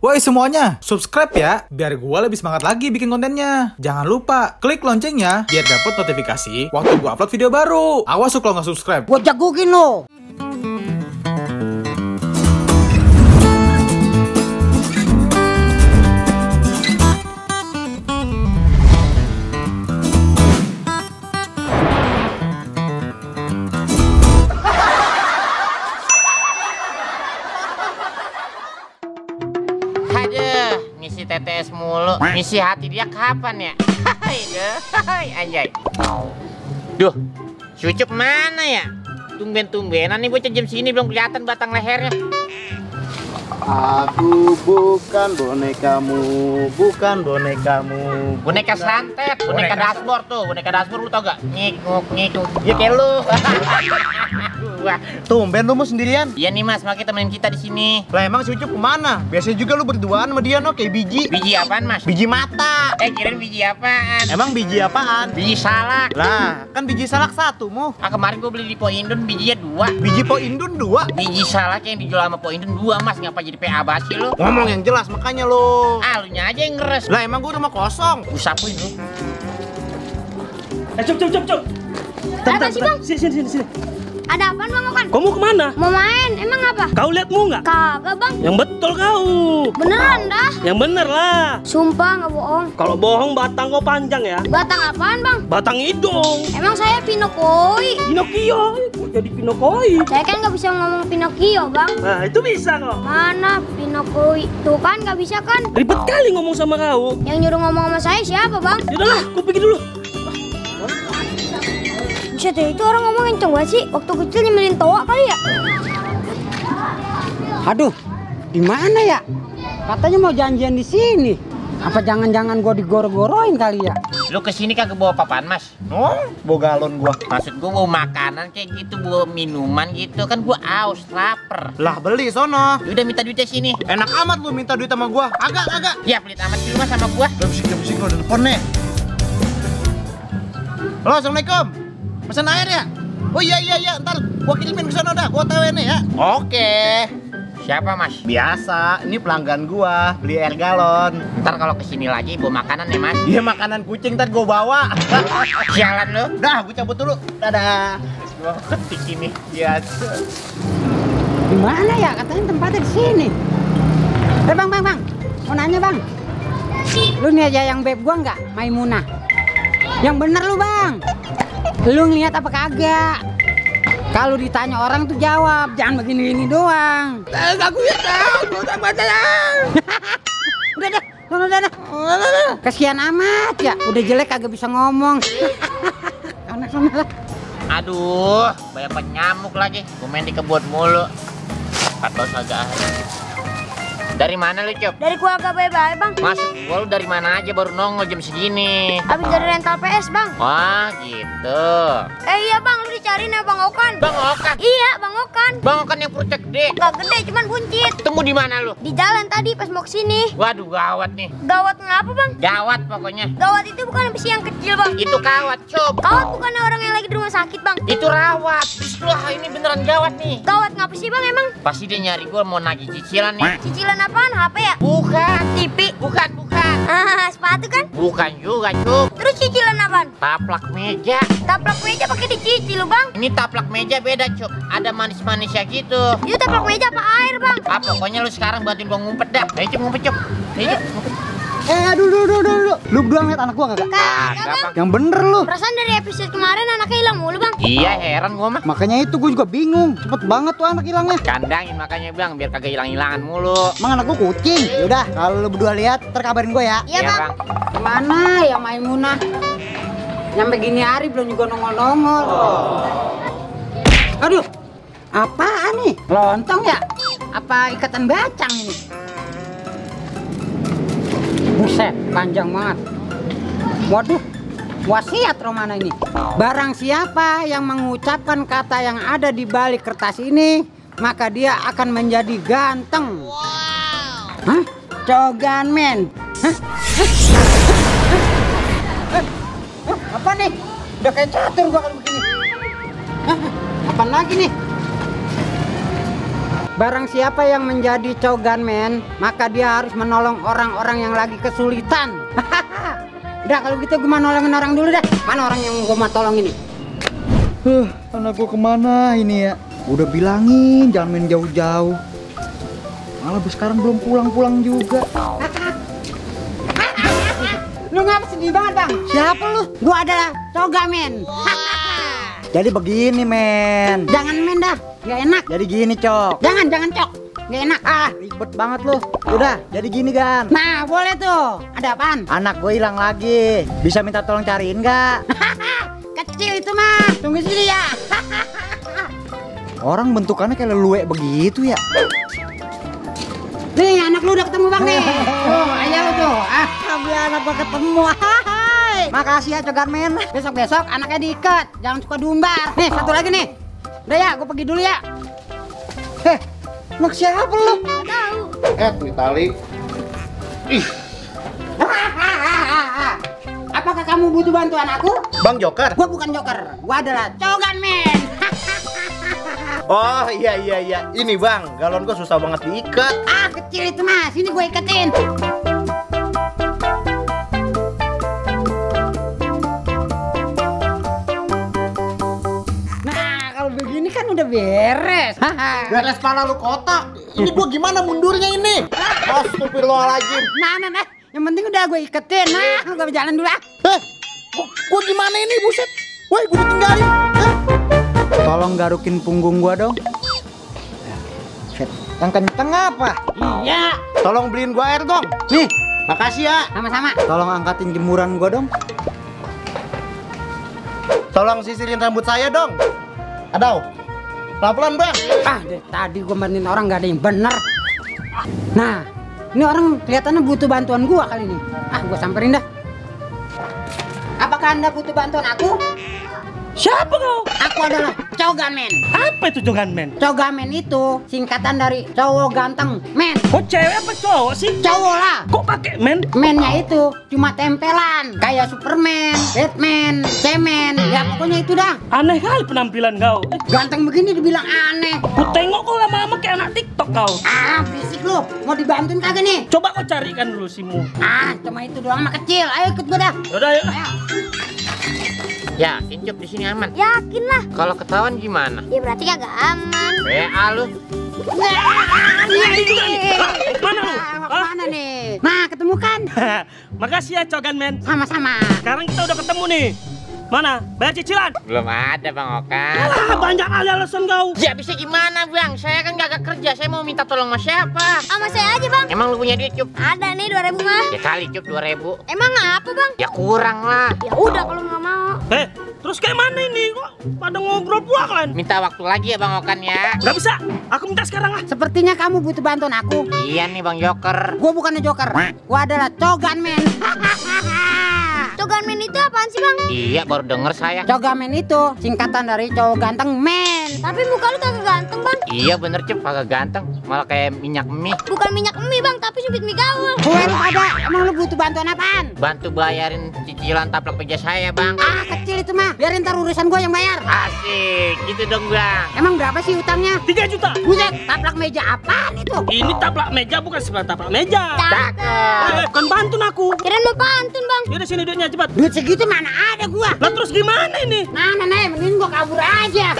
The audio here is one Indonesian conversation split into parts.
Woi semuanya, subscribe ya, biar gue lebih semangat lagi bikin kontennya. Jangan lupa, klik loncengnya, biar dapet notifikasi waktu gue upload video baru. Awas kalau nggak subscribe. Gue jagokin lo. Ngisi TTS mulu, ngisi hati dia kapan ya? Hai, anjay. Duh, Sucup mana ya? Tumben-tumbenan nih bocah jam segini belum kelihatan batang lehernya. Aku bukan bonekamu, bukan bonekamu. Boneka santet, boneka dashboard tuh, boneka dashboard lu tau gak? Ngikuk, ya kayak lu. Wah, Tumben lu mau sendirian? iya nih mas, makanya temenin kita di sini. Lah emang si Ucup kemana? Biasanya juga lu berduaan sama dia no, kayak biji. Biji apaan mas? Biji mata. Kirain biji apaan? Emang biji apaan? Biji salak. Lah, kan biji salak satu mu. Ah kemarin gue beli di Poindun bijinya 2. Biji po indun 2. Biji salak yang dijual sama Poindun 2 mas, ngapa jadi PA basi lu? Ngomong yang jelas makanya lo. Ah lu nya aja yang ngeres. Lah emang gua rumah kosong. Usapuin lu. Cuk. Apa sih, Bang? Sini. Ada apaan, Bang Okan? Kau mau kemana? Mau main, emang apa? Kau lihatmu nggak? Kagak, Bang. Yang betul kau. Beneran dah. Yang bener lah. Sumpah nggak bohong. Kalau bohong batang kau panjang ya. Batang apaan, Bang? Batang hidung. Emang saya Pinokoi. Pinocchio. Kok jadi Pinokoi? Saya kan nggak bisa ngomong Pinocchio, Bang. Nah itu bisa kok. Mana Pinokoi? Tuh kan nggak bisa kan? Ribet kali ngomong sama kau. Yang nyuruh ngomong sama saya siapa, Bang? Yaudahlah, kau pergi dulu. Buset deh, itu orang ngomong kenceng banget sih. Waktu kecil nyemilin toa kali ya? Aduh, di mana ya? Katanya mau janjian di sini. Apa jangan-jangan gue digoro-goroin kali ya? Lu kesini kagak bawa papaan mas? Oh, bawa galon gua. Maksud gua bawa makanan kayak gitu, bawa minuman gitu kan gua aus, lapar. Lah beli sono. Udah minta duitnya sini. Enak amat lu minta duit sama gua. Agak. Ya pelit amat sih lu mas sama gua. Udah bisik lo udah telepon nih. Halo, assalamualaikum. Pesan air ya? Oh iya, ntar gua kirimin ke sana dah, gua tahu nih ya. Oke. Siapa mas? Biasa, ini pelanggan gua, beli air galon. Ntar kalau kesini lagi bawa makanan ya mas. Dia makanan kucing ntar gua bawa. Sialan lu. Dah, gua cabut dulu. Dadah. Gua ketik ini. Biasa. Di mana ya? Katanya tempatnya di sini. Bang. Mau nanya, Bang. Lu nih aja yang beb gua nggak? Maimunah. Yang bener lu, Bang. Lu ngeliat apa kagak? Kalau ditanya orang tuh jawab, jangan begini-gini doang. Aku ya tahu, gua tambah Udah. Kasihan amat ya, udah jelek kagak bisa ngomong. Anak sana lah. Aduh, banyak nyamuk lagi. Gua main di kebun mulu. Atau agak. Dari mana lu, Cop? Dari keluarga bye-bye, Bang. Masuk gua lu dari mana aja baru nongol jam segini. Habis dari rental PS, Bang. Wah, gitu. Iya, Bang. Lu dicariin ya, Bang Okan? Bang Okan. Iya, Bang Okan. Bang Okan yang perutnya gede. Gak gede, cuman buncit. Ketemu di mana lu? Di jalan tadi pas mau kesini. Waduh, gawat nih. Gawat ngapa, Bang? Gawat pokoknya. Gawat itu bukan besi yang kecil, Bang. Itu kawat, Cop. Gawat bukan orang yang lagi di rumah sakit, Bang. Itu rawat. Wah, ini beneran gawat nih. Gawat ngapa sih, Bang, emang? Pasti dia nyari gua mau nagih cicilan nih. Cicilan apaan? HP ya? Bukan. TV? Bukan. Ah, sepatu kan? Bukan juga, Cop. Terus cicilan apaan? Taplak meja. Taplak meja pakai dicicil lu, Bang. Ini taplak meja beda, Cop. Ada manis-manisnya gitu. Itu taplak meja apa air, Bang? Ah, pokoknya lu sekarang bantuin gua ngumpet dah. Ayo, Cop, ngumpet, Cop. Ayo, Cop, ngumpet. Dulu. Lu berdua ngeliat anak gua kagak? Kagak, Bang. Yang bener lu. Perasaan dari episode kemarin anaknya hilang mulu, Bang. Iya, heran gua mah. Makanya itu gua juga bingung. Cepet banget tuh anak hilangnya. Kandangin makanya, Bang, biar kagak hilang-hilangan mulu. Emang anak gua kucing. Yaudah, kalau lu berdua lihat, terkabarin gua ya. Iya, Bang. Kemana ya Maimunah? Nyampe gini hari belum juga nongol-nongol. Aduh, apaan nih? Lontong ya? Apa ikatan bacang ini? Buset, panjang banget. Waduh, wasiat Romana ini. Barang siapa yang mengucapkan kata yang ada di balik kertas ini, maka dia akan menjadi ganteng. Hah? Cogan men. Hah? Apa nih? Udah kayak catur gua kalau begini. Apaan lagi nih? Barang siapa yang menjadi coganman, maka dia harus menolong orang-orang yang lagi kesulitan. Udah kalau gitu gue mau nolongin orang dulu dah. Mana orang yang gue mau tolong ini? Anak gua kemana ini ya? Udah bilangin jangan main jauh-jauh. Malah sekarang belum pulang-pulang juga. Lu ngapa sedih banget bang? Siapa lu? Gua adalah cogamen. Jadi begini men. Jangan men dah, gak enak. Jadi gini Cok. Jangan cok, gak enak. Ribet banget lu. Udah jadi gini Gan. Nah boleh tuh. Ada apaan? Anak gue hilang lagi. Bisa minta tolong cariin nggak? Kecil itu mah. Tunggu sini ya. Orang bentukannya kayak leluwe begitu ya. Nih anak lu udah ketemu bang nih. Oh ayah lu tuh. Anak gua ketemu. Hai. Makasih ya coganmen. Besok-besok anaknya diikat. Jangan suka diumbar. Nih satu lagi nih. Udah ya, gue pergi dulu ya. Anak siapa lu? Tahu. Di tali. Ih. Apakah kamu butuh bantuan aku? Bang Joker. Gue bukan joker. Gue adalah coganmen. Oh iya. Ini bang, galon gua susah banget diikat. Kecil itu mas. Sini gue iketin. Begini kan udah beres. Beres pala lu kotak. Ini gua gimana mundurnya ini? Astagfirullahaladzim. Nah. Yang penting udah gue iketin. Nah, lu gak jalan dulu ah. Gua gimana ini buset? Woi, gua ditinggalin. Tolong garukin punggung gua dong. Yang kenceng apa? Iya. Tolong beliin gua air dong. Nih, makasih ya. Sama-sama. Tolong angkatin jemuran gua dong. Tolong sisirin rambut saya dong. Aduh, pelan-pelan bang. Dari tadi gue bantuin orang gak ada yang bener. Nah, ini orang kelihatannya butuh bantuan gua kali ini. Gue samperin dah. Apakah anda butuh bantuan aku? Siapa kau? Aku adalah cogamen. Apa itu coganmen? Cogamen itu singkatan dari cowok ganteng men. Kok cewek apa cowok sih? Cowok lah. Kok pakai men? Mennya itu cuma tempelan kayak Superman, Batman, Cemen. Ya pokoknya itu dah. Aneh kali penampilan kau. Ganteng begini dibilang aneh. Ku tengok kau lama-lama kayak anak TikTok kau. Berisik lu. Mau dibantuin kagak nih? Coba kau carikan dulu simu. Cuma itu doang mah kecil. Ayo ikut gua dah. Udah yuk. Ayo. Yakin Cup di sini aman? Yakin lah. Kalau ketahuan gimana? Ya berarti kagak aman. WA lu. Mana lu? Mau kemana nih? Nah, ketemu kan? Makasih ya coganmen. Sama-sama. Sekarang kita udah ketemu nih. Mana? Bayar cicilan? Belum ada Bang Okan. Alah, banyak kali alasan kau. Ya bisa gimana Bang? Saya kan gak kerja. Saya mau minta tolong sama siapa? Sama saya aja bang. Emang lu punya duit Cup? Ada nih 2.000 mah. Ya kali Cup 2.000. Emang apa bang? Ya kurang lah. Ya udah kalau nggak mau. Terus kayak mana ini? Kok pada ngobrol pula kalian? Minta waktu lagi ya Bang Okan ya. Gak bisa. Aku minta sekarang ah. Sepertinya kamu butuh bantuan aku. Iya nih Bang Joker. Gua bukannya joker. Gua adalah coganmen. Coganmen itu apaan sih bang? Iya baru denger saya. Cogamen itu singkatan dari cowok ganteng men. Tapi muka lu kagak ganteng bang. Iya bener Cup, kagak ganteng. Malah kayak minyak mie. Bukan minyak mie bang, tapi cubit mie gaul. Gue lu ada. Emang lu butuh bantuan apaan? Bantu bayarin cicilan taplak meja saya Bang. Kecil itu mah. Biarin ntar urusan gua yang bayar. Asik, gitu dong Bang. Emang berapa sih utangnya? 3 juta. Buset, taplak meja apaan itu? Ini taplak meja bukan sebelah taplak meja. Cakep. Bukan pantun aku. Kirain mau pantun bang. Yaudah sini duitnya cepat. Duit segitu mana ada gua? Lah terus gimana ini? Nah, mending gua kabur aja.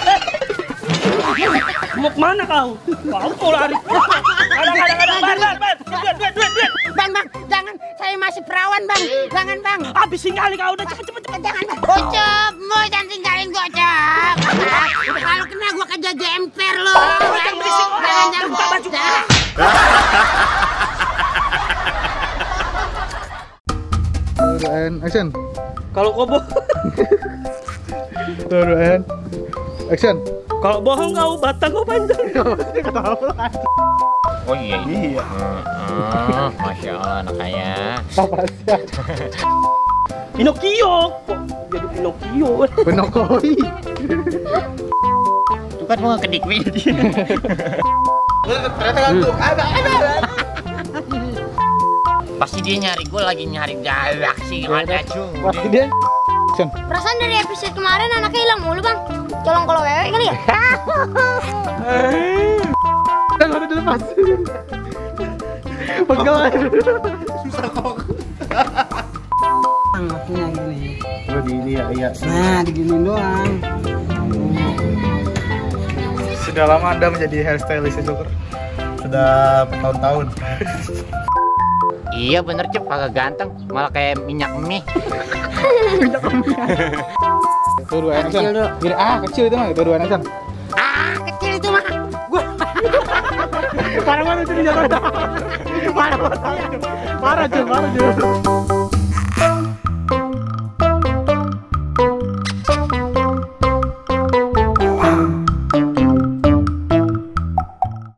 Mau kemana kau? Kau lari. Ada. Duit. Bang, jangan. Saya masih perawan, Bang. Jangan, Bang. Habisin kali kau udah cepet. Jangan, Bang. Gocap, mau jangan tinggalin gocap. Udah kalau kena gua kejar jemper lo. Jangan berisik. Jangan Buka baju. And action. Kalau kau bohong, And action. kalau bohong kau batang kau panjang. Oh iya. Masya Allah anak kaya. Pinocchio. Kok jadi Pinocchio? Penokoi. Itu kan mau kedikwi. Ternyata ngantuk. Ada. Pasti dia nyari, gue lagi nyari galaksi ada cuy. Pasti dia. Action. Perasaan dari episode kemarin anaknya hilang mulu bang. Colong kalau wewe kali ya? udah dilepas. Pegel. Bang, waktunya gini. Oh, di ini ya, iya. Nah, diginiin doang. Sudah lama Anda menjadi hairstylist ya, Joker? Sudah bertahun-tahun. Iya bener Cep, kagak ganteng, malah kayak minyak mie. Tuh dua anak Kecil dulu. kecil itu mah, tuh dua anak. Kecil itu mah. Gua Parah banget itu di jalan. Parah banget. Parah, Jun.